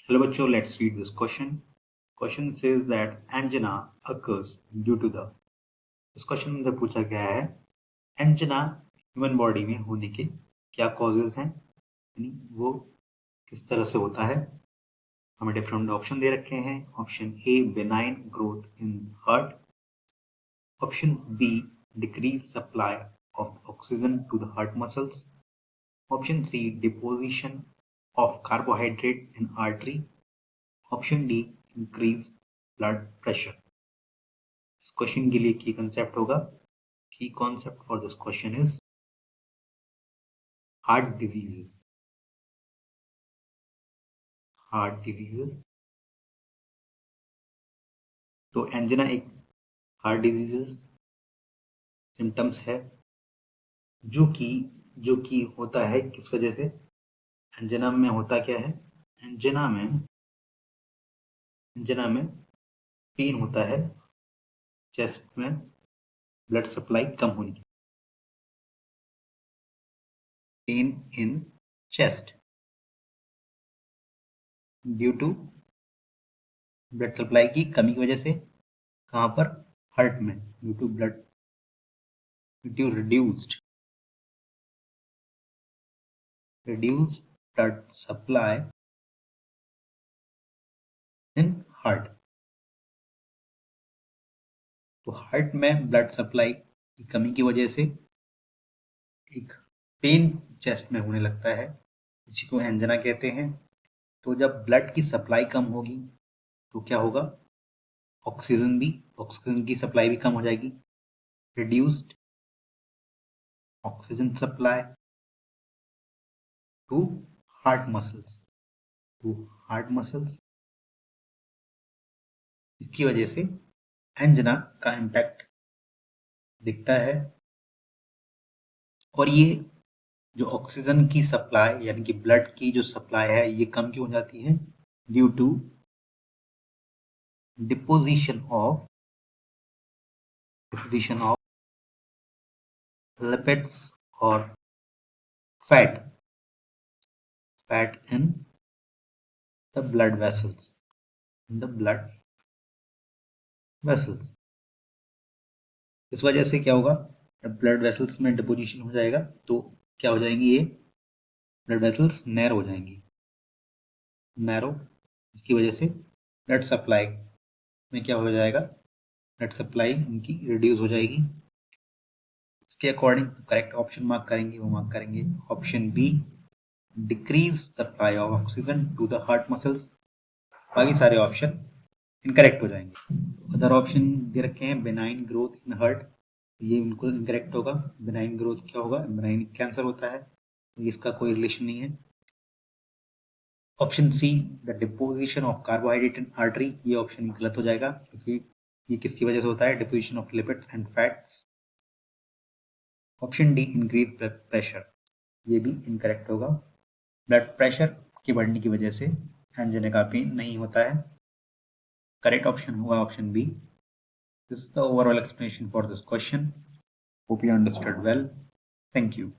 Hello बच्चों, let's read this question. Question says that angina occurs due to the. इस question में पूछा गया है एंजिना ह्यूमन बॉडी में होने के क्या कॉजेज हैं, यानी वो किस तरह से होता है. हमें डिफरेंट ऑप्शन दे रखे हैं. Option A benign growth in heart, option B decrease supply of oxygen to the heart muscles, option C deposition of carbohydrate in artery, option D increase blood pressure. इस क्वेश्चन के लिए key concept होगा. Key concept for this question is heart diseases. Heart diseases, तो angina एक heart diseases symptoms है जो कि होता है किस वजह से. एंजिना में होता क्या है, एंजिना में पेन होता है चेस्ट में ब्लड सप्लाई कम होने की. Pain in chest due to blood supply की कमी की वजह से. कहाँ पर, हार्ट में, due to reduced blood supply in heart. तो हार्ट में ब्लड सप्लाई की कमी की वजह से एक पेन चेस्ट में होने लगता है, इसी को एंजिना कहते हैं. तो जब ब्लड की सप्लाई कम होगी तो क्या होगा, ऑक्सीजन की सप्लाई भी कम हो जाएगी. Reduced oxygen supply to heart muscles, इसकी वजह से एंजिना का इम्पैक्ट दिखता है. और ये जो ऑक्सीजन की सप्लाई यानी कि ब्लड की जो सप्लाई है ये कम क्यों हो जाती है, due to deposition of lipids और fat in the blood vessels. इस वजह से क्या होगा, जब ब्लड वेसल्स में डिपोजिशन हो जाएगा तो क्या हो जाएंगी, ये ब्लड वेसल्स नैरो हो जाएंगी. इसकी वजह से ब्लड सप्लाई में क्या हो जाएगा, ब्लड सप्लाई उनकी रिड्यूस हो जाएगी. इसके अकॉर्डिंग करेक्ट ऑप्शन मार्क करेंगे option B, decrease supply of oxygen to the heart muscles. बाकी सारे ऑप्शन इनकरेक्ट हो जाएंगे. अदर ऑप्शन दे रखे हैं बेनाइन ग्रोथ इन हार्ट, ये उनको इनकरेक्ट होगा. बेनाइन ग्रोथ क्या होगा, बेनाइन कैंसर होता है, इसका कोई रिलेशन नहीं है. Option see the deposition of carbohydrate in artery, ये ऑप्शन गलत हो जाएगा क्योंकि ये किसकी वजह से होता है, deposition of lipids and fats. Option D increase blood pressure, ये भी इनकरेक्ट होगा. ब्लड प्रेशर के बढ़ने की वजह से एंजिना का पेन नहीं होता है. करेक्ट ऑप्शन होगा option B. This is the overall explanation for this question. Hope you understood well. Thank you.